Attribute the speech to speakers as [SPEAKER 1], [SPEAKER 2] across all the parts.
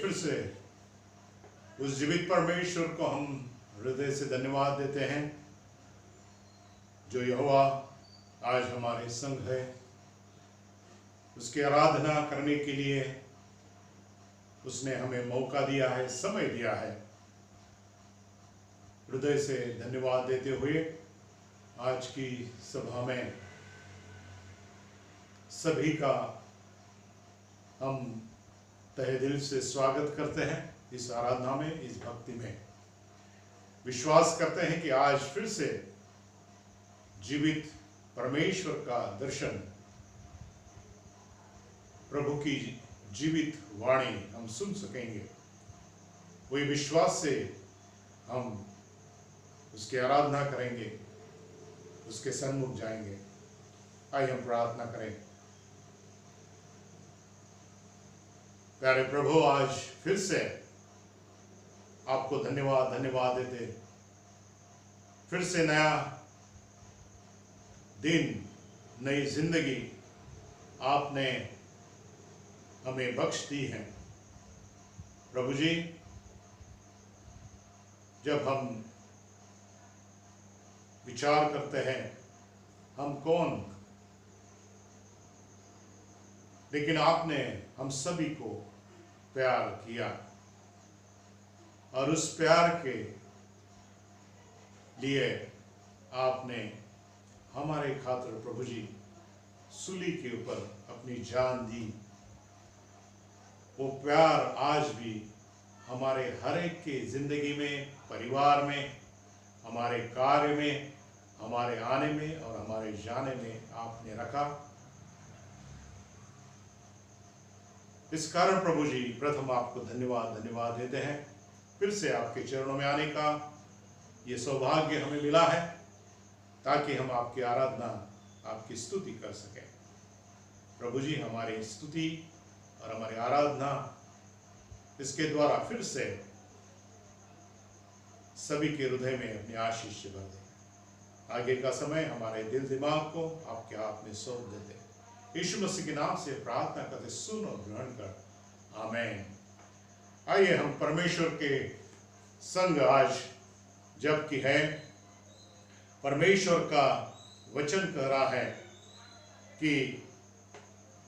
[SPEAKER 1] फिर से उस जीवित परमेश्वर को हम हृदय से धन्यवाद देते हैं जो यहोवा आज हमारे संग है। उसकी आराधना करने के लिए उसने हमें मौका दिया है, समय दिया है। हृदय से धन्यवाद देते हुए आज की सभा में सभी का हम तहे दिल से स्वागत करते हैं। इस आराधना में, इस भक्ति में विश्वास करते हैं कि आज फिर से जीवित परमेश्वर का दर्शन, प्रभु की जीवित वाणी हम सुन सकेंगे। वही विश्वास से हम उसकी आराधना करेंगे, उसके सन्मुख जाएंगे। आइए हम प्रार्थना करें। प्यारे प्रभु, आज फिर से आपको धन्यवाद देते, फिर से नया दिन, नई जिंदगी आपने हमें बख्श दी है। प्रभु जी, जब हम विचार करते हैं हम कौन, लेकिन आपने हम सभी को प्यार किया और उस प्यार के लिए आपने हमारे खातिर प्रभु जी सूली के ऊपर अपनी जान दी। वो प्यार आज भी हमारे हर एक के जिंदगी में, परिवार में, हमारे कार्य में, हमारे आने में और हमारे जाने में आपने रखा। इस कारण प्रभु जी प्रथम आपको धन्यवाद देते हैं। फिर से आपके चरणों में आने का ये सौभाग्य हमें मिला है ताकि हम आपकी आराधना, आपकी स्तुति कर सकें। प्रभु जी, हमारी स्तुति और हमारी आराधना इसके द्वारा फिर से सभी के हृदय में अपनी आशीष भर दें। आगे का समय हमारे दिल दिमाग को आपके हाथ में सौंप देते। यीशु मसीह के नाम से प्रार्थना करते, सुन और ग्रहण कर, आमीन। आइए हम परमेश्वर के संग आज जबकि है, परमेश्वर का वचन कह रहा है कि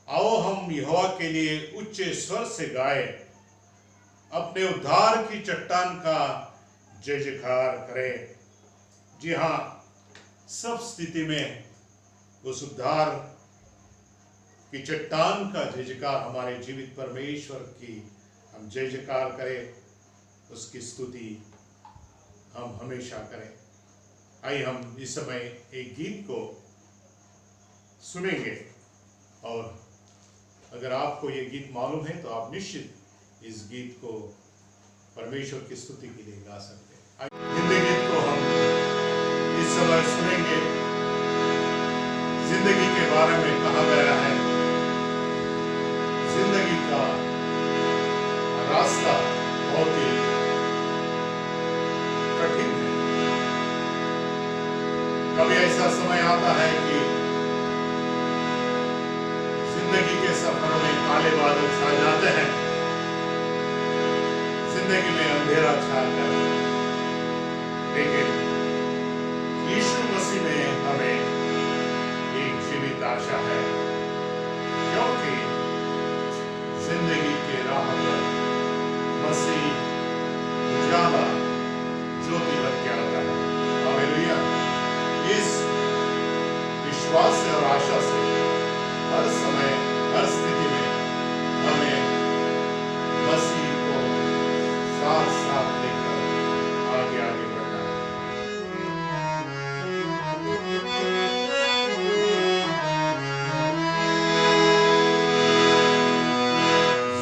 [SPEAKER 1] आओ हम यहोवा के लिए उच्च स्वर से गाए, अपने उद्धार की चट्टान का जय जयकार करें। जी हाँ, सब स्थिति में उस उद्धार की चट्टान का जय जयकार, हमारे जीवित परमेश्वर की हम जय जयकार करें, उसकी स्तुति हम हमेशा करें। आइए हम इस समय एक गीत को सुनेंगे और अगर आपको ये गीत मालूम है तो आप निश्चित इस गीत को परमेश्वर की स्तुति के लिए गा सकते हैं। हिंदी गीत को हम इस समय सुनेंगे। जिंदगी के बारे में कहा गया है, जिंदगी का रास्ता बहुत ही कठिन है। कभी ऐसा समय आता है कि जिंदगी के सफर में काले बादल छा जाते हैं, जिंदगी में अंधेरा छा जाता है, लेकिन यीशु मसीह में हमें एक जीवित आशा है, क्योंकि जिंदगी के राह पर मसीह उजाला ज्योति बन के आता है। हालेलुया। इस विश्वास से और आशा से हर समय, हर स्थिति में हमें मसीह को साथ साथ लेकर आगे आगे बढ़ना है।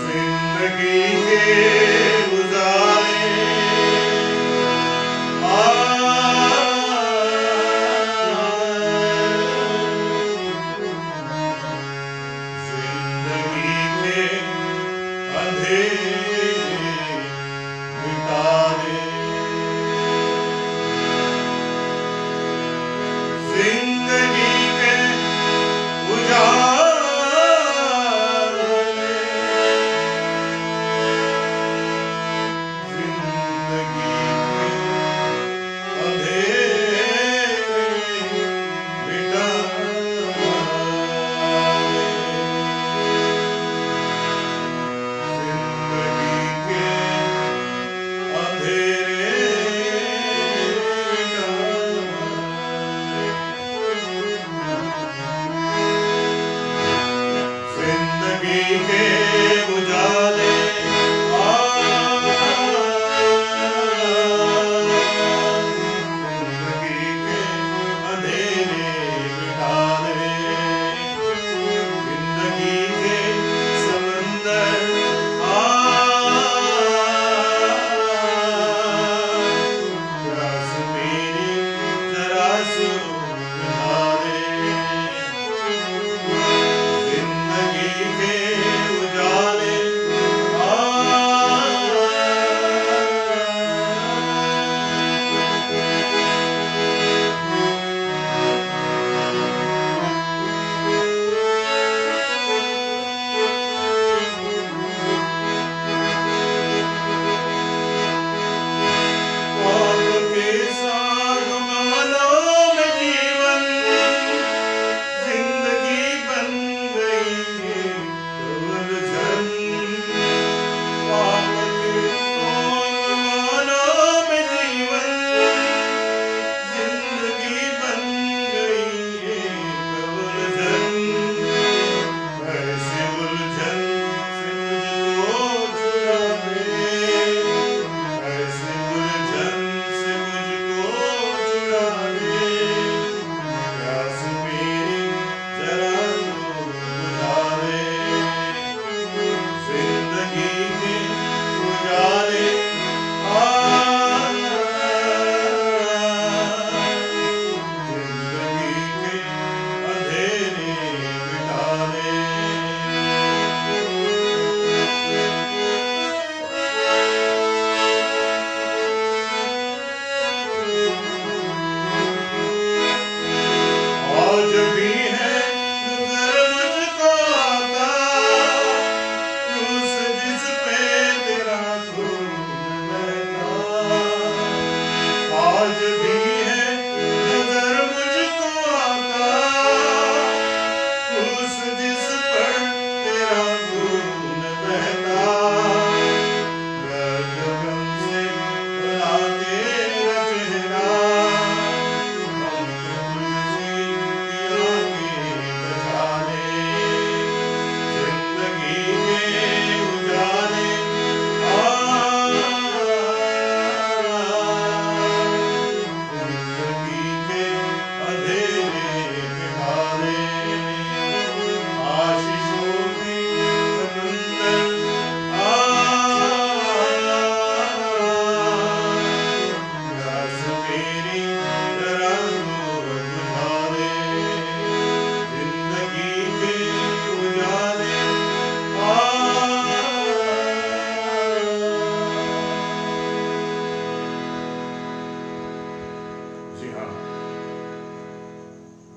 [SPEAKER 1] जिंदगी के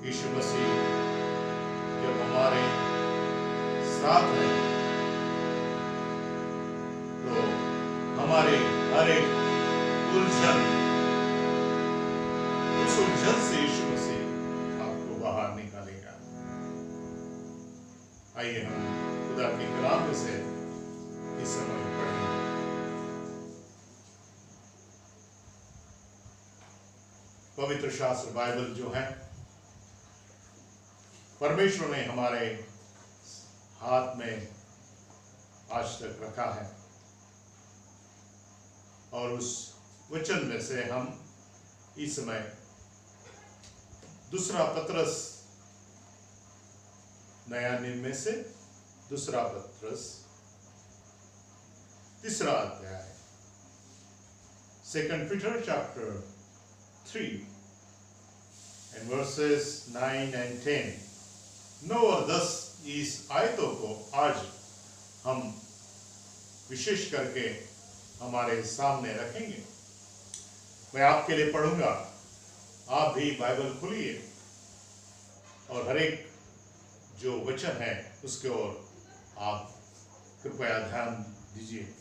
[SPEAKER 1] यीशु मसीह जब हमारे साथ है तो हमारे हर एक उलझन, उस उलझन से यीशु मसीह आपको बाहर निकालेगा। आइए हम खुदा के कलाम में से इस समय पढ़ें। पवित्र शास्त्र बाइबल जो है परमेश्वर ने हमारे हाथ में आज तक रखा है, और उस वचन में से हम इस समय दूसरा पत्रस, नया नियम में से दूसरा पत्रस तीसरा अध्याय, 2 Peter chapter 3 and verses 9 and 10। No और 10 इस आयतों को आज हम विशेष करके हमारे सामने रखेंगे। मैं आपके लिए पढ़ूंगा, आप भी बाइबल खोलिए और हर एक जो वचन है उसके ओर आप कृपया ध्यान दीजिए।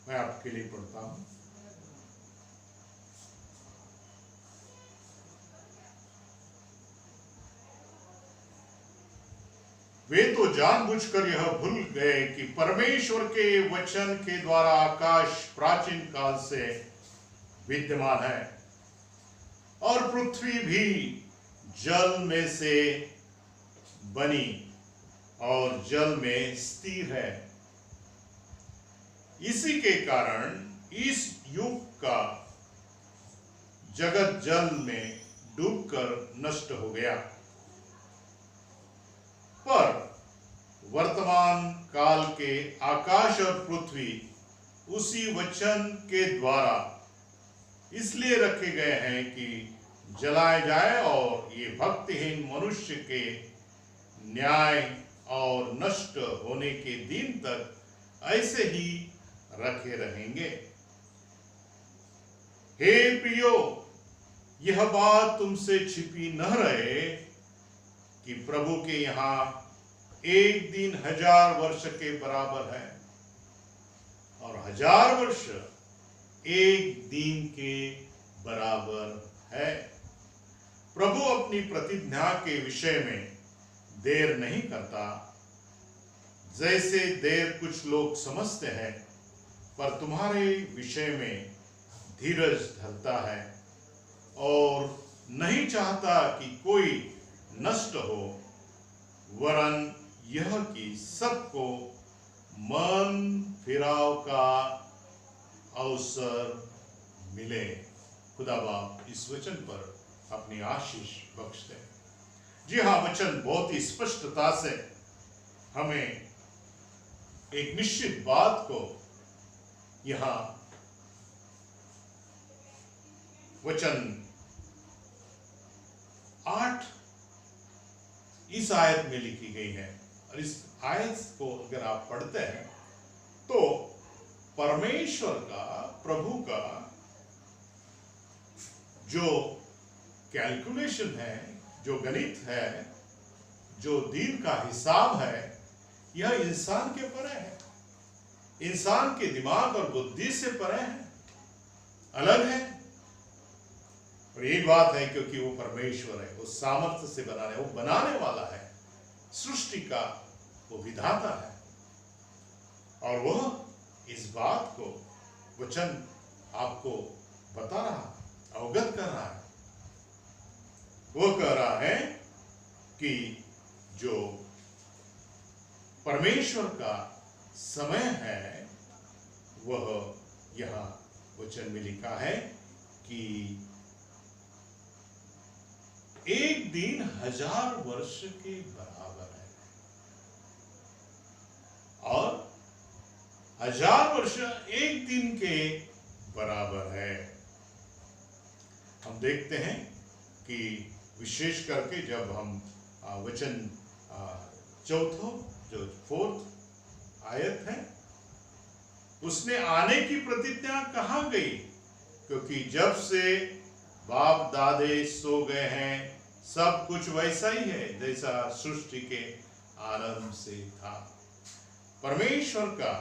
[SPEAKER 1] मैं आपके लिए पढ़ता हूं। वे तो जानबूझकर यह भूल गए कि परमेश्वर के वचन के द्वारा आकाश प्राचीन काल से विद्यमान है और पृथ्वी भी जल में से बनी और जल में स्थिर है। इसी के कारण इस युग का जगत जल में डूबकर नष्ट हो गया, पर वर्तमान काल के आकाश और पृथ्वी उसी वचन के द्वारा इसलिए रखे गए हैं कि जलाए जाए, और ये भक्तिहीन मनुष्य के न्याय और नष्ट होने के दिन तक ऐसे ही रखे रहेंगे। हे प्रियो, यह बात तुमसे छिपी न रहे कि प्रभु के यहाँ एक दिन 1000 वर्ष के बराबर है और 1000 वर्ष एक दिन के बराबर है। प्रभु अपनी प्रतिज्ञा के विषय में देर नहीं करता, जैसे देर कुछ लोग समझते हैं, पर तुम्हारे विषय में धीरज धरता है और नहीं चाहता कि कोई नष्ट हो, वरन यह कि सबको मन फिराव का अवसर मिले। खुदा बाप इस वचन पर अपनी आशीष बख्श दे। जी हाँ, वचन बहुत ही स्पष्टता से हमें एक निश्चित बात को यहां वचन 8 इस आयत में लिखी गई है, और इस आयत को अगर आप पढ़ते हैं तो परमेश्वर का, प्रभु का जो कैलकुलेशन है, जो गणित है, जो दिन का हिसाब है, यह इंसान के परे है, इंसान के दिमाग और बुद्धि से परे है, अलग है। और एक बात है, क्योंकि वो परमेश्वर है, वो सामर्थ्य से बनाने, वो बनाने वाला है, सृष्टि का वो विधाता है, और वह इस बात को वचन आपको बता रहा, अवगत कर रहा है। वो कह रहा है कि जो परमेश्वर का समय है, वह यहां वचन में लिखा है कि एक दिन 1000 वर्ष के बराबर है, और 1000 वर्ष एक दिन के बराबर है। हम देखते हैं कि विशेष करके जब हम वचन चौथों जो 4th आयत है, उसने आने की प्रतिज्ञा कहाँ गई? क्योंकि जब से बाप दादे सो गए हैं सब कुछ वैसा ही है जैसा सृष्टि के आरंभ से था। परमेश्वर का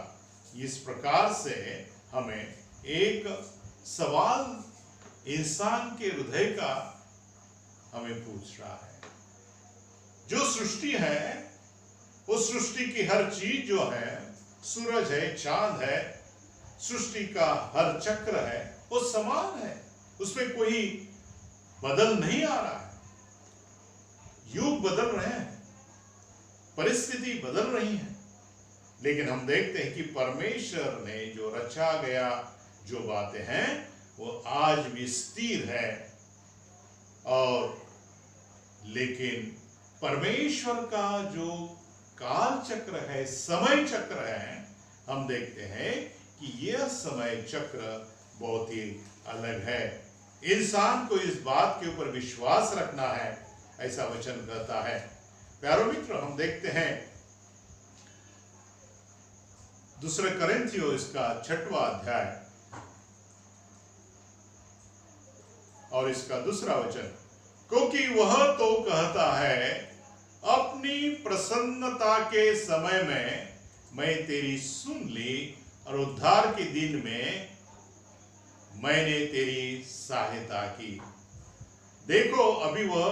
[SPEAKER 1] इस प्रकार से हमें एक सवाल इंसान के हृदय का हमें पूछ रहा है। जो सृष्टि है, उस सृष्टि की हर चीज जो है, सूरज है, चांद है, सृष्टि का हर चक्र है, वो समान है, उसमें कोई बदल नहीं आ रहा है। युग बदल रहे हैं, परिस्थिति बदल रही है, लेकिन हम देखते हैं कि परमेश्वर ने जो रचा गया जो बातें हैं वो आज भी स्थिर है। और लेकिन परमेश्वर का जो काल चक्र है, समय चक्र है, हम देखते हैं कि यह समय चक्र बहुत ही अलग है। इंसान को इस बात के ऊपर विश्वास रखना है, ऐसा वचन कहता है। प्यारे मित्र, हम देखते हैं दूसरे कोरिन्थियों इसका 6वां अध्याय और इसका 2 वचन, क्योंकि वह तो कहता है अपनी प्रसन्नता के समय में मैं तेरी सुन ली और उद्धार के दिन में मैंने तेरी सहायता की। देखो अभी वह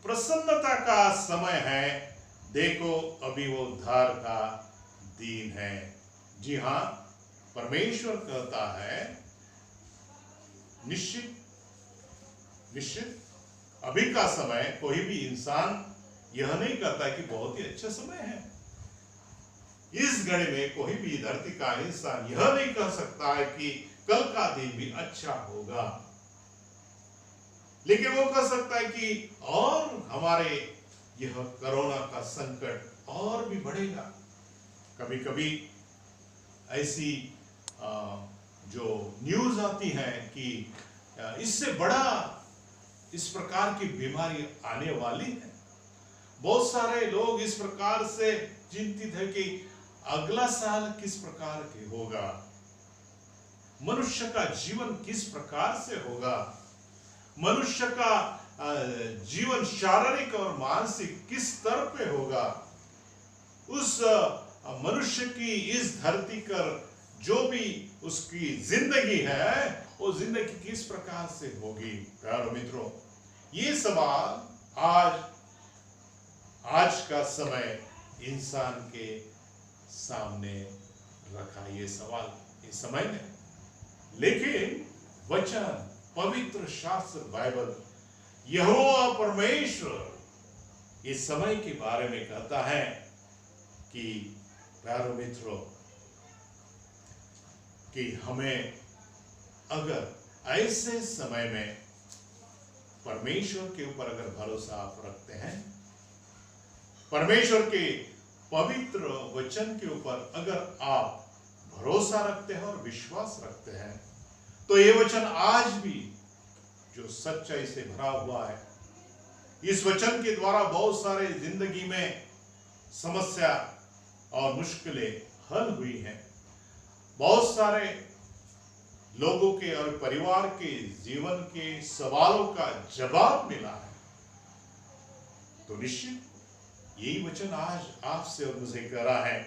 [SPEAKER 1] प्रसन्नता का समय है, देखो अभी वो उद्धार का दिन है। जी हाँ, परमेश्वर कहता है निश्चित अभी का समय, कोई भी इंसान यह नहीं कहता कि बहुत ही अच्छा समय है। इस घड़ी में कोई भी धरती का इंसान यह नहीं कह सकता है कि कल का दिन भी अच्छा होगा, लेकिन वो कह सकता है कि और हमारे यह कोरोना का संकट और भी बढ़ेगा। कभी कभी ऐसी जो न्यूज आती है कि इससे बड़ा इस प्रकार की बीमारी आने वाली है। बहुत सारे लोग इस प्रकार से चिंतित है कि अगला साल किस प्रकार के होगा, मनुष्य का जीवन किस प्रकार से होगा, मनुष्य का जीवन शारीरिक और मानसिक किस स्तर पे होगा, उस मनुष्य की इस धरती पर जो भी उसकी जिंदगी है वो जिंदगी किस प्रकार से होगी। प्यारे मित्रों, ये सवाल आज का समय इंसान के सामने रखा, ये सवाल इस समय में। लेकिन वचन, पवित्र शास्त्र बाइबल, यहोवा परमेश्वर इस समय के बारे में कहता है कि प्यारे मित्रों, कि हमें अगर ऐसे समय में परमेश्वर के ऊपर अगर भरोसा आप रखते हैं, परमेश्वर के पवित्र वचन के ऊपर अगर आप भरोसा रखते हैं और विश्वास रखते हैं, तो ये वचन आज भी जो सच्चाई से भरा हुआ है, इस वचन के द्वारा बहुत सारे जिंदगी में समस्या और मुश्किलें हल हुई हैं। बहुत सारे लोगों के और परिवार के जीवन के सवालों का जवाब मिला है। तो निश्चित यही वचन आज आपसे और मुझे कह रहा है,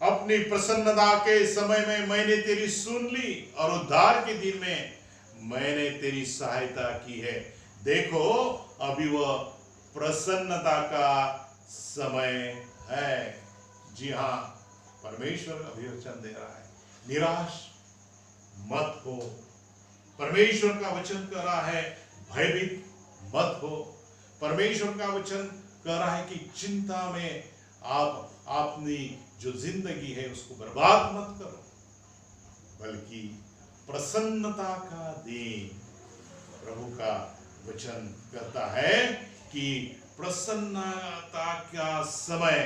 [SPEAKER 1] अपनी प्रसन्नता के समय में मैंने तेरी सुन ली और उद्धार के दिन में मैंने तेरी सहायता की है। देखो अभी वह प्रसन्नता का समय है। जी हाँ, परमेश्वर अभी वचन दे रहा है, निराश मत हो। परमेश्वर का वचन कह रहा है भयभीत मत हो। परमेश्वर का वचन कह रहा है कि चिंता में आप अपनी जो जिंदगी है उसको बर्बाद मत करो, बल्कि प्रसन्नता का दिन। प्रभु का वचन कहता है कि प्रसन्नता का समय,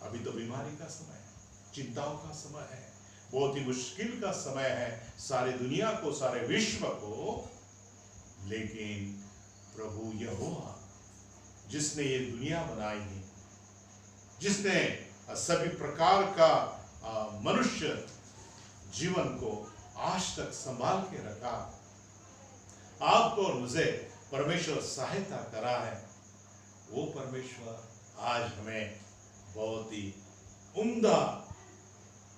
[SPEAKER 1] अभी तो बीमारी का समय है, चिंताओं का समय है, बहुत ही मुश्किल का समय है सारी दुनिया को, सारे विश्व को। लेकिन प्रभु यहोवा जिसने ये दुनिया बनाई है, जिसने सभी प्रकार का मनुष्य जीवन को आज तक संभाल के रखा, आपको और मुझे परमेश्वर सहायता करा है, वो परमेश्वर आज हमें बहुत ही उम्दा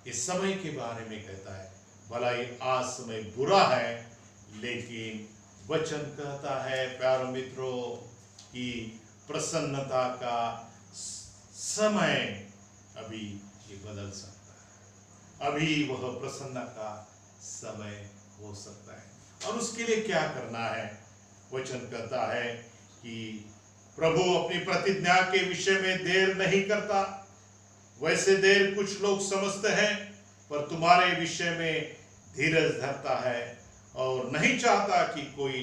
[SPEAKER 1] इस समय के बारे में कहता है। भला ये आज समय बुरा है, लेकिन वचन कहता है प्यारे मित्रों कि प्रसन्नता का समय अभी ये बदल सकता है, अभी वह प्रसन्न का समय हो सकता है। और उसके लिए क्या करना है? वचन कहता है कि प्रभु अपनी प्रतिज्ञा के विषय में देर नहीं करता, वैसे देर कुछ लोग समझते हैं, पर तुम्हारे विषय में धीरज धरता है और नहीं चाहता कि कोई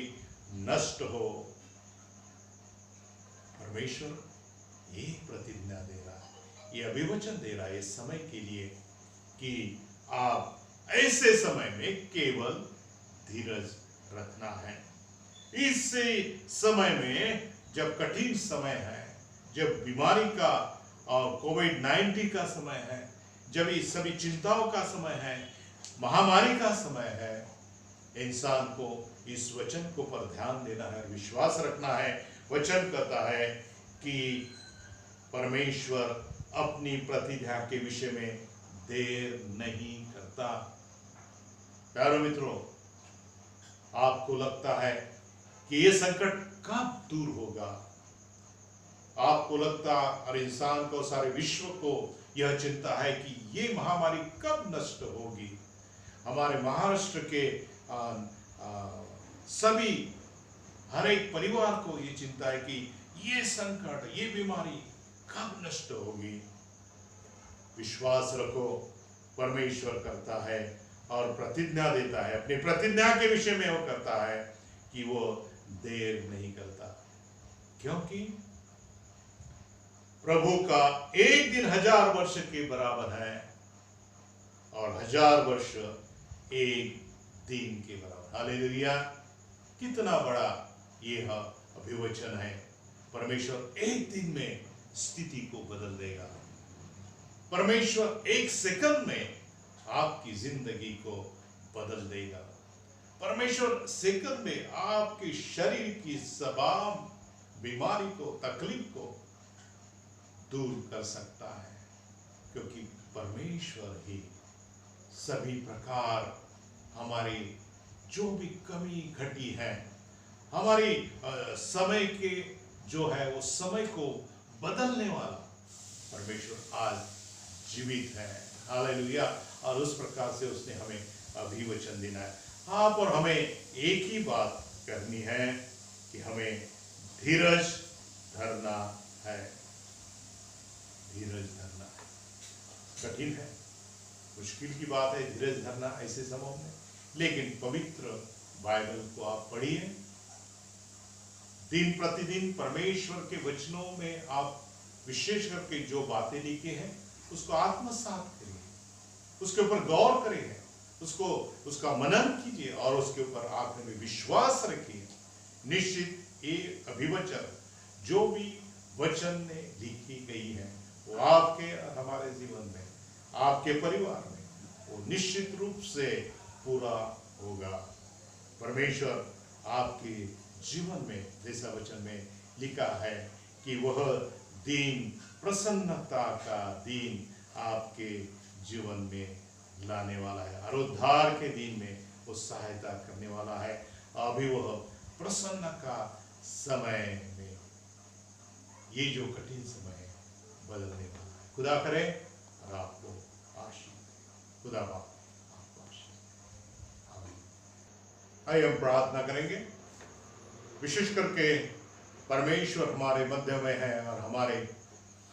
[SPEAKER 1] नष्ट हो। परमेश्वर ये प्रतिज्ञा दे रहा है, ये अभिवचन दे रहा है इस समय के लिए कि आप ऐसे समय में केवल धीरज रखना है। इस समय में जब कठिन समय है, जब बीमारी का और कोविड-19 का समय है, जब ये सभी चिंताओं का समय है, महामारी का समय है, इंसान को इस वचन को पर ध्यान देना है, विश्वास रखना है। वचन कहता है कि परमेश्वर अपनी प्रतिज्ञा के विषय में देर नहीं करता। प्यारे मित्रों, आपको लगता है कि ये संकट कब दूर होगा? आपको लगता, और इंसान को, सारे विश्व को यह चिंता है कि ये महामारी कब नष्ट होगी। हमारे महाराष्ट्र के सभी हर एक परिवार को ये चिंता है कि ये संकट, ये बीमारी कब नष्ट होगी। विश्वास रखो, परमेश्वर करता है और प्रतिज्ञा देता है, अपनी प्रतिज्ञा के विषय में वो करता है कि वो देर नहीं करता, क्योंकि प्रभु का एक दिन 1000 वर्ष के बराबर है और 1000 वर्ष एक दिन के बराबर। हालेलुया! कितना बड़ा यह अभिवचन है। परमेश्वर एक दिन में स्थिति को बदल देगा। परमेश्वर एक सेकंड में आपकी जिंदगी को बदल देगा। परमेश्वर सेकंड में आपके शरीर की तमाम बीमारी को, तकलीफ को दूर कर सकता है, क्योंकि परमेश्वर ही सभी प्रकार हमारी जो भी कमी घटी है, हमारी समय के जो है वो समय को बदलने वाला परमेश्वर आज जीवित है। हालेलुया! और उस प्रकार से उसने हमें अभिवचन देना है। आप और हमें एक ही बात करनी है कि हमें धीरज धरना है। धीरज धरना है। कठिन है, मुश्किल की बात है धीरज धरना ऐसे समय में, लेकिन पवित्र बाइबल को आप पढ़िए, दिन प्रतिदिन परमेश्वर के वचनों में आप विशेष करके जो बातें लिखी हैं उसको आत्मसात करिए, उसके ऊपर गौर करिए, उसका मनन कीजिए और उसके ऊपर आप में विश्वास रखिए। निश्चित ये अभिवचन जो भी वचन में लिखी गई है वो आपके और हमारे जीवन में, आपके परिवार में वो निश्चित रूप से पूरा होगा। परमेश्वर आपके जीवन में, जैसा वचन में लिखा है कि वह दिन प्रसन्नता का दिन आपके जीवन में लाने वाला है और उद्धार के दिन में वो सहायता करने वाला है। अभी वह प्रसन्न का समय में ये जो कठिन समय है बदलने वाला है। खुदा करे और आपको आशीष, खुदा बाप आपको आशीष। आमीन। आइए हम प्रार्थना करेंगे। विशेष करके परमेश्वर हमारे मध्य में है और हमारे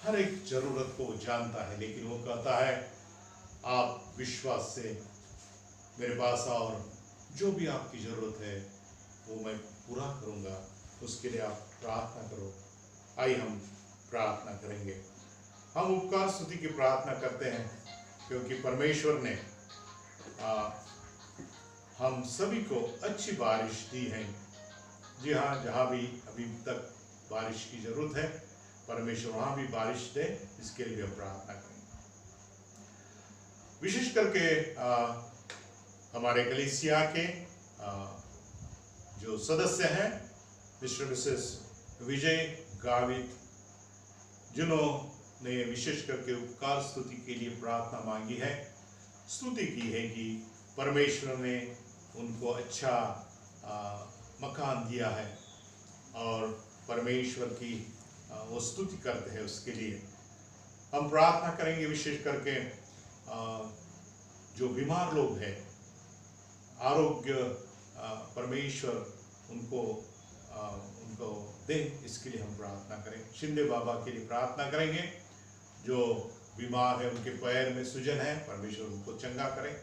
[SPEAKER 1] हर एक जरूरत को जानता है, लेकिन वो कहता है आप विश्वास से मेरे पास आओ और जो भी आपकी जरूरत है वो मैं पूरा करूंगा। उसके लिए आप प्रार्थना करो। आइए हम प्रार्थना करेंगे। हम उपकार स्तुति की प्रार्थना करते हैं क्योंकि परमेश्वर ने हम सभी को अच्छी बारिश दी है। जी हाँ, जहाँ भी अभी तक बारिश की जरूरत है परमेश्वर वहाँ भी बारिश दे, इसके लिए हम प्रार्थना करेंगे। विशेष करके हमारे कलीसिया के जो सदस्य हैं, मिस्टर मिसेस विजय गावित, जिन्होंने विशेष करके उपकार स्तुति के लिए प्रार्थना मांगी है, स्तुति की है कि परमेश्वर ने उनको अच्छा मकान दिया है और परमेश्वर की वो स्तुति करते हैं। उसके लिए हम प्रार्थना करेंगे। विशेष करके जो बीमार लोग हैं, आरोग्य परमेश्वर उनको दे, इसके लिए हम प्रार्थना करें। शिंदे बाबा के लिए प्रार्थना करेंगे, जो बीमार है, उनके पैर में सूजन है, परमेश्वर उनको चंगा करें।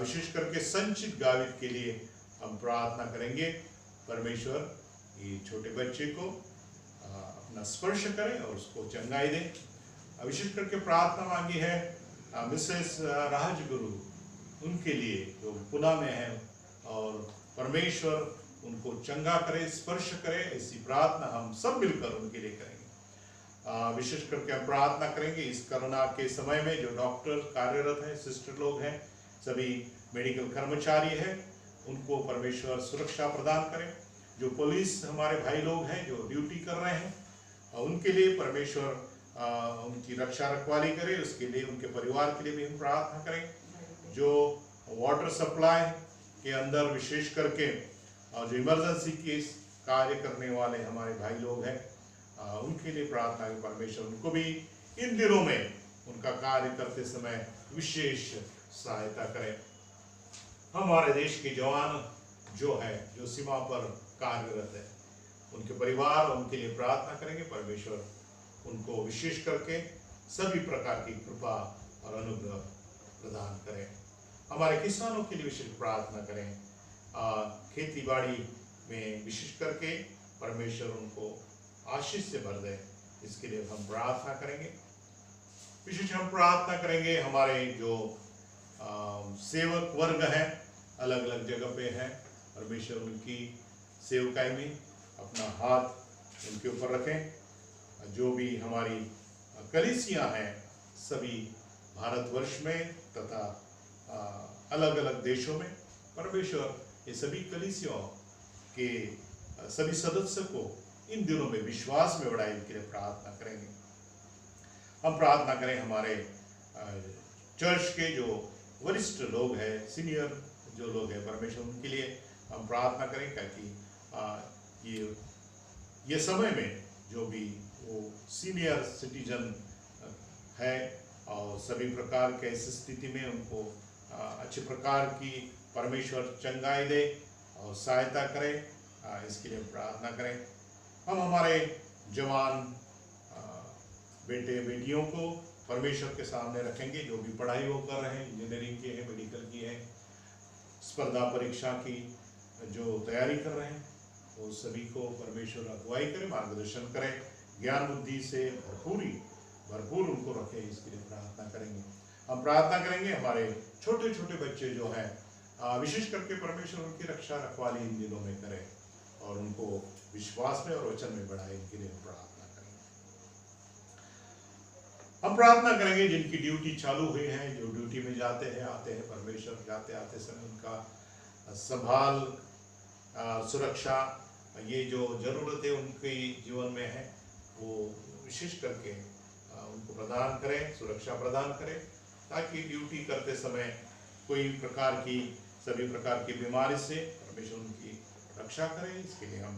[SPEAKER 1] विशेष करके संचित गावित के लिए हम प्रार्थना करेंगे, परमेश्वर ये छोटे बच्चे को अपना स्पर्श करे और उसको चंगाई दे। विशेष करके प्रार्थना मांगी है मिसेस राजगुरु, उनके लिए जो पुणे में है, और परमेश्वर उनको चंगा करे, स्पर्श करे। ऐसी प्रार्थना हम सब मिलकर उनके लिए करेंगे। विशेष करके हम प्रार्थना करेंगे इस कोरोना के समय में जो डॉक्टर कार्यरत हैं, सिस्टर लोग हैं, सभी मेडिकल कर्मचारी हैं, उनको परमेश्वर सुरक्षा प्रदान करें। जो पुलिस हमारे भाई लोग हैं जो ड्यूटी कर रहे हैं, उनके लिए परमेश्वर उनकी रक्षा रखवाली करे। उसके लिए उनके परिवार के लिए भी हम प्रार्थना करें। जो वाटर सप्लाई के अंदर विशेष करके जो इमरजेंसी के कार्य करने वाले हमारे भाई लोग हैं, उनके लिए प्रार्थना करें, परमेश्वर उनको भी इन दिनों में उनका कार्य करते समय विशेष सहायता करें। हमारे देश के जवान जो है, जो सीमा पर कार्यरत है, उनके परिवार, उनके लिए प्रार्थना करेंगे, परमेश्वर उनको विशेष करके सभी प्रकार की कृपा और अनुग्रह प्रदान करें। हमारे किसानों के लिए विशेष प्रार्थना करें। खेती बाड़ी में विशेष करके परमेश्वर उनको आशीष से भर दे, इसके लिए हम प्रार्थना करेंगे। विशेष हम प्रार्थना करेंगे हमारे जो सेवक वर्ग हैं, अलग अलग जगह पे हैं, परमेश्वर उनकी सेवकाई में अपना हाथ उनके ऊपर रखें। जो भी हमारी कलीसियां हैं, सभी भारतवर्ष में तथा अलग अलग देशों में, परमेश्वर ये सभी कलीसियाओं के सभी सदस्य को इन दिनों में विश्वास में बढ़ाए, इनके लिए प्रार्थना करेंगे। हम प्रार्थना करें हमारे चर्च के जो वरिष्ठ लोग हैं, सीनियर जो लोग हैं, परमेश्वर उनके लिए हम प्रार्थना करें, ताकि ये समय में जो भी वो सीनियर सिटीजन है और सभी प्रकार के इस स्थिति में उनको अच्छे प्रकार की परमेश्वर चंगाई दे और सहायता करे, इसके लिए प्रार्थना करें। हम हमारे जवान बेटे बेटियों को परमेश्वर के सामने रखेंगे, जो भी पढ़ाई वो कर रहे हैं, इंजीनियरिंग की है, मेडिकल की है, स्पर्धा परीक्षा की जो तैयारी कर रहे हैं, वो सभी को परमेश्वर अगुवाई करे, मार्गदर्शन करे, ज्ञान बुद्धि से भरपूर उनको रखे, इसके लिए प्रार्थना करेंगे। हम प्रार्थना करेंगे हमारे छोटे छोटे बच्चे जो हैं, विशेष करके परमेश्वर उनकी रक्षा रखवाली इन दिनों में करे और उनको विश्वास में और वचन में बढ़ाए, इनके लिए प्रार्थना करेंगे। हम प्रार्थना करेंगे जिनकी ड्यूटी चालू हुई है, जो ड्यूटी में जाते हैं आते हैं, परमेश्वर जाते आते समय उनका संभाल, सुरक्षा, ये जो जरूरत है उनके जीवन में है, वो विशेष करके उनको प्रदान करें, सुरक्षा प्रदान करें, ताकि ड्यूटी करते समय कोई प्रकार की सभी प्रकार की बीमारी से परमेश्वर उनकी रक्षा करें। इसके लिए हम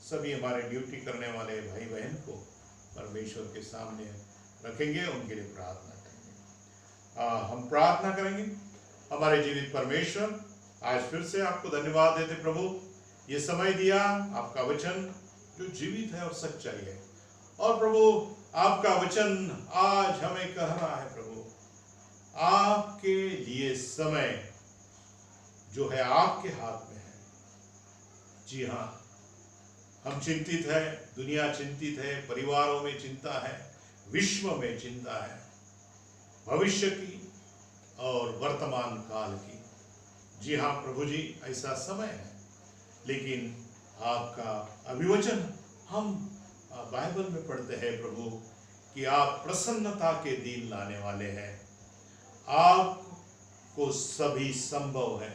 [SPEAKER 1] सभी हमारे ड्यूटी करने वाले भाई बहन को परमेश्वर के सामने रखेंगे, उनके लिए प्रार्थना करेंगे। हम प्रार्थना करेंगे हमारे जीवित परमेश्वर, आज फिर से आपको धन्यवाद देते प्रभु, ये समय दिया, आपका वचन जो जीवित है और सच्चाई है, और प्रभु आपका वचन आज हमें कह रहा है प्रभु, आपके लिए समय जो है आपके हाथ में है। जी हाँ, हम चिंतित है, दुनिया चिंतित है, परिवारों में चिंता है, विश्व में चिंता है, भविष्य की और वर्तमान काल की। जी हाँ प्रभु जी, ऐसा समय है, लेकिन आपका अभिवचन हम बाइबल में पढ़ते हैं प्रभु कि आप प्रसन्नता के दिन लाने वाले हैं, आपको सभी संभव है।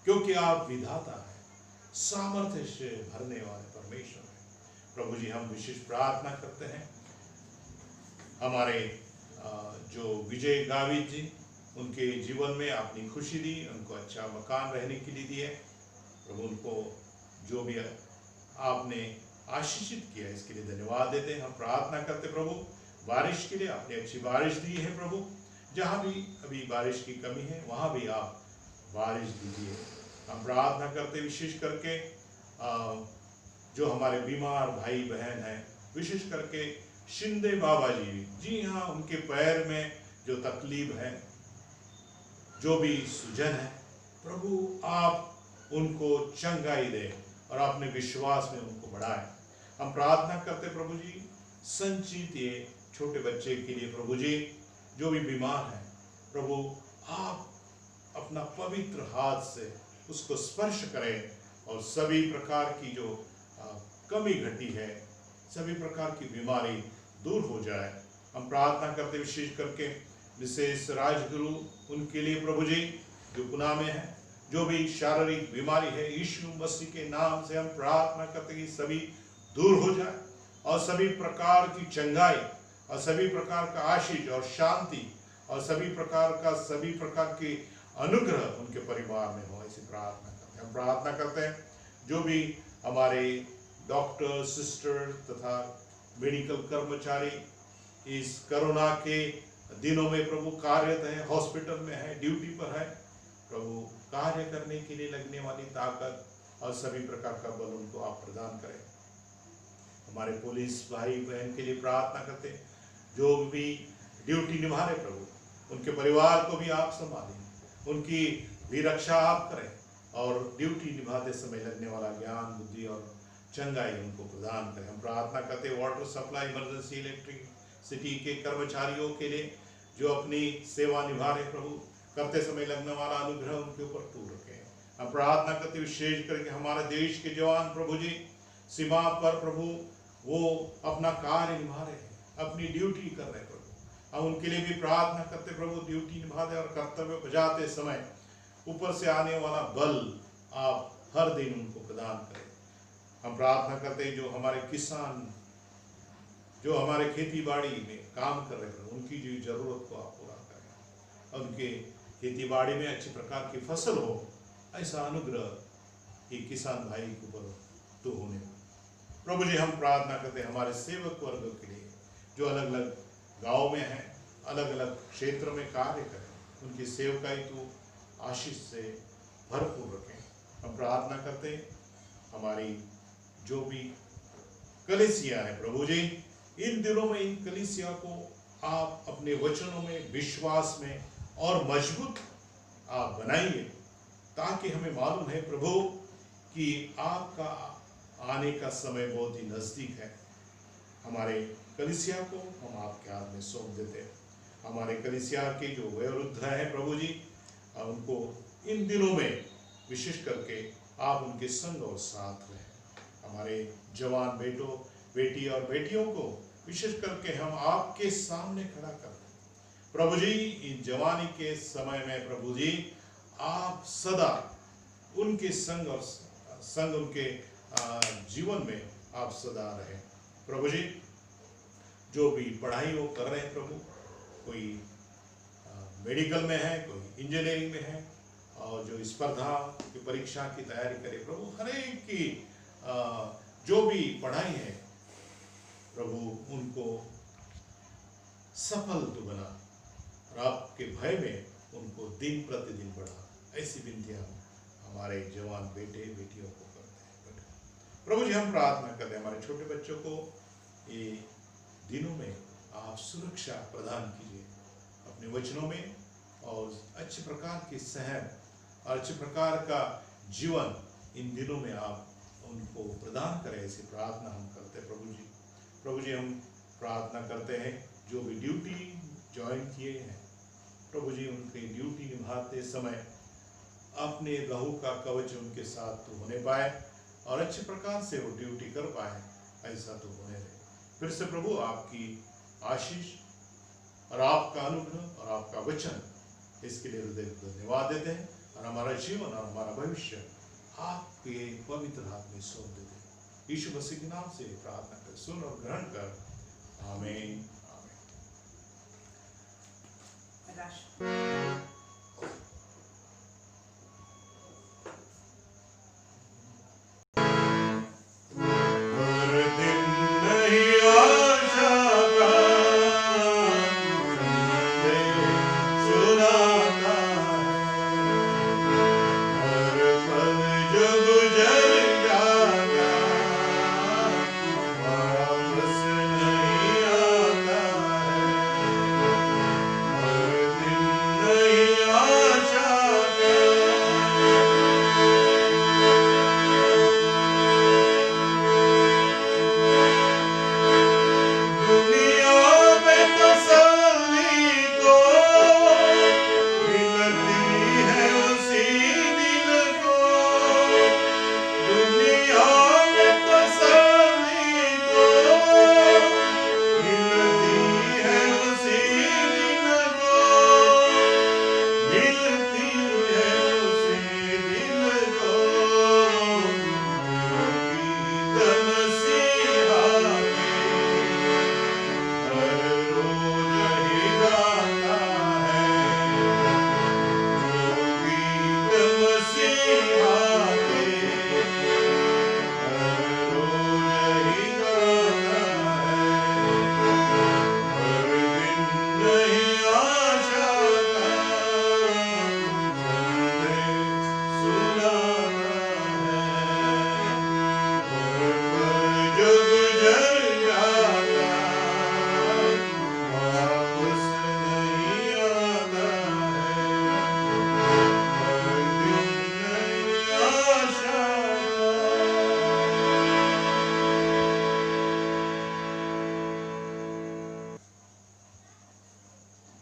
[SPEAKER 1] क्योंकि आप विधाता हैं, सामर्थ्य से भरने वाले परमेश्वर हैं। प्रभु जी, हम विशेष प्रार्थना करते हैं हमारे जो विजय गावित जी, उनके जीवन में आपने खुशी दी, उनको अच्छा मकान रहने के लिए दिए प्रभु। उनको जो भी आपने आशीषित किया इसके लिए धन्यवाद देते हैं। हम प्रार्थना करते प्रभु बारिश के लिए, आपने अच्छी बारिश दी है प्रभु। जहाँ भी अभी बारिश की कमी है वहाँ भी आप बारिश दीजिए। हम प्रार्थना करते विशेष करके जो हमारे बीमार भाई बहन हैं, विशेष करके शिंदे बाबा जी हाँ, उनके पैर में जो तकलीफ है, जो भी सूजन है प्रभु, आप उनको चंगाई दे और अपने विश्वास में उनको बढ़ाए। हम प्रार्थना करते प्रभु जी संचित ये छोटे बच्चे के लिए प्रभु जी, जो भी बीमार है प्रभु, आप अपना पवित्र हाथ से उसको स्पर्श करें और सभी प्रकार की जो कमी घटी है, सभी प्रकार की बीमारी दूर हो जाए। हम प्रार्थना करते विशेष करके मिसेस राजगुरु, उनके लिए प्रभु जी जो पुणे में है, जो भी शारीरिक बीमारी है, यीशु मसीह के नाम से हम प्रार्थना करते कि सभी दूर हो जाए और सभी प्रकार की चंगाई और सभी प्रकार का आशीष और शांति और सभी प्रकार के अनुग्रह उनके परिवार में हो, ऐसी प्रार्थना करते हैं। हम प्रार्थना करते हैं जो भी हमारे डॉक्टर, सिस्टर तथा मेडिकल कर्मचारी इस कोरोना के दिनों में प्रभु कार्यरत है, हॉस्पिटल में है, ड्यूटी पर है प्रभु, कार्य करने के लिए लगने वाली ताकत और सभी प्रकार का बल उनको आप प्रदान करें। हमारे पुलिस भाई बहन के लिए प्रार्थना करते हैं जो भी ड्यूटी निभा रहे प्रभु, उनके परिवार को भी आप संभालें, उनकी भी रक्षा आप करें और ड्यूटी निभाते समय लगने वाला ज्ञान, बुद्धि और चंगाई उनको प्रदान करें। हम प्रार्थना करते हैं वाटर सप्लाई, इमरजेंसी, इलेक्ट्रिसिटी के कर्मचारियों के लिए जो अपनी सेवा निभा रहे प्रभु, करते समय लगने वाला अनुग्रह उनके ऊपर टूट रखे। हम प्रार्थना करते विशेष करके हमारे देश के जवान प्रभु जी सीमा पर प्रभु, वो अपना कार्य निभा रहे हैं, अपनी ड्यूटी कर रहे हैं प्रभु। हम उनके लिए भी प्रार्थना करते प्रभु, ड्यूटी निभाते और कर्तव्य बजाते समय ऊपर से आने वाला बल आप हर दिन उनको प्रदान करें। हम प्रार्थना करते हैं जो हमारे किसान, जो हमारे खेती बाड़ी में काम कर रहे हैं, उनकी जो जरूरत को आप पूरा करें, उनके खेती बाड़ी में अच्छी प्रकार की फसल हो, ऐसा अनुग्रह ये किसान भाई के ऊपर तो होने प्रभु जी। हम प्रार्थना करते हैं हमारे सेवक वर्ग के लिए जो अलग अलग गांव में हैं, अलग अलग क्षेत्र में कार्य करें, उनकी सेवकाई तो आशीष से भरपूर रखें। हम प्रार्थना करते हैं हमारी जो भी कलीसिया है प्रभु जी, इन दिनों में इन कलीसिया को आप अपने वचनों में, विश्वास में और मजबूत आप बनाइए, ताकि हमें मालूम है प्रभु कि आपका आने का समय बहुत ही नजदीक है। हमारे कलीसिया को हम आपके हाथ में सौंप देते हैं। हमारे कलीसिया के जो वयोवृद्ध हैं प्रभु जी, उनको इन दिनों में विशेष करके आप उनके संग और साथ रहें। हमारे जवान बेटों, बेटी और बेटियों को विशेष करके हम आपके सामने खड़ा करते हैं प्रभु जी। इन जवानी के समय में प्रभु जी आप सदा उनके संग और संग उनके जीवन में आप सदा रहें प्रभु जी। जो भी पढ़ाई वो कर रहे हैं प्रभु, कोई मेडिकल में है, कोई इंजीनियरिंग में है, और जो स्पर्धा की परीक्षा की तैयारी करे प्रभु, हर एक की जो भी पढ़ाई है प्रभु, उनको सफल तो बना और आपके भय में उनको दिन प्रतिदिन बढ़ा, ऐसी विनतियां हमारे जवान बेटे बेटियों को करते हैं प्रभु जी। हम प्रार्थना करते हैं हमारे छोटे बच्चों को ये दिनों में आप सुरक्षा प्रदान कीजिए अपने वचनों में, और अच्छे प्रकार की सहन और अच्छे प्रकार का जीवन इन दिनों में आप उनको प्रदान करें, ऐसी प्रार्थना हम करते हैं प्रभु जी। प्रभु जी हम प्रार्थना करते हैं जो भी ड्यूटी ज्वाइन किए हैं प्रभु जी, उनकी ड्यूटी निभाते समय अपने लहू का कवच उनके साथ तो होने पाए और अच्छे प्रकार से वो ड्यूटी कर पाए, ऐसा तो होने रहे। फिर से प्रभु आपकी आशीष और आपका अनुग्रह और आपका वचन, इसके लिए हृदय को धन्यवाद देते हैं। और हमारा जीवन और हमारा भविष्य आपके पवित्र हाथ में सौंप देते। यीशु मसीह के नाम से प्रार्थना कर, सुन और ग्रहण कर। आमीन।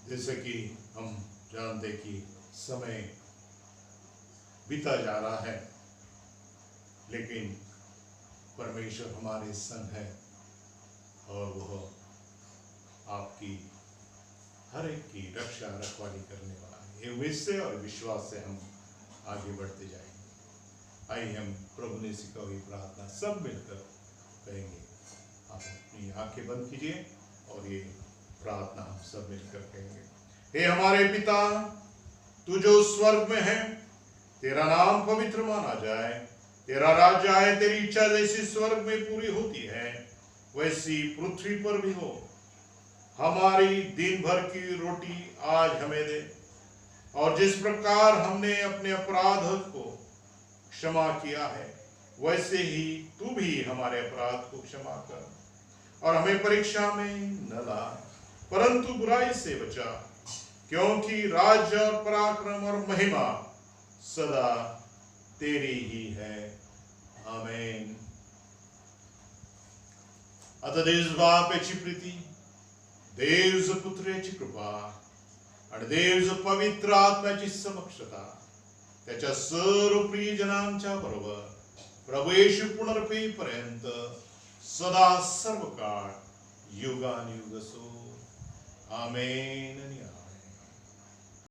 [SPEAKER 1] जैसे कि हम जानते कि समय बीता जा रहा है, लेकिन परमेश्वर हमारे संग है और वह आपकी हर एक की रक्षा रखवाली करने वाला है। ये उम्मीद से और विश्वास से हम आगे बढ़ते जाएंगे। आइए हम प्रभु ने सिखाई हुई प्रार्थना सब मिलकर कहेंगे। आप अपनी आंखें बंद कीजिए और ये प्रार्थना हम सब मिलकर कहेंगे। हे हमारे पिता, तू जो स्वर्ग में है, तेरा नाम पवित्र माना जाए, तेरा राज्य आए, तेरी इच्छा जैसी स्वर्ग में पूरी होती है वैसी पृथ्वी पर भी हो। हमारी दिन भर की रोटी आज हमें दे, और जिस प्रकार हमने अपने अपराध को क्षमा किया है वैसे ही तू भी हमारे अपराध को क्षमा कर, और हमें परीक्षा में न ला परंतु बुराई से बचा, क्योंकि राज्य और पराक्रम और महिमा सदा तेरी ही है। आमेन। आता देव बापाची प्रीती, देव पुत्राची कृपा आणि देव पवित्र आत्म्याची समक्षता त्याच्या सर्व प्रियजनांच्या बरोबर प्रभू येशू पुनर्पेपर्यंत सदा सर्व काळ युगानुयुग असो। आमेन आणि आमेन।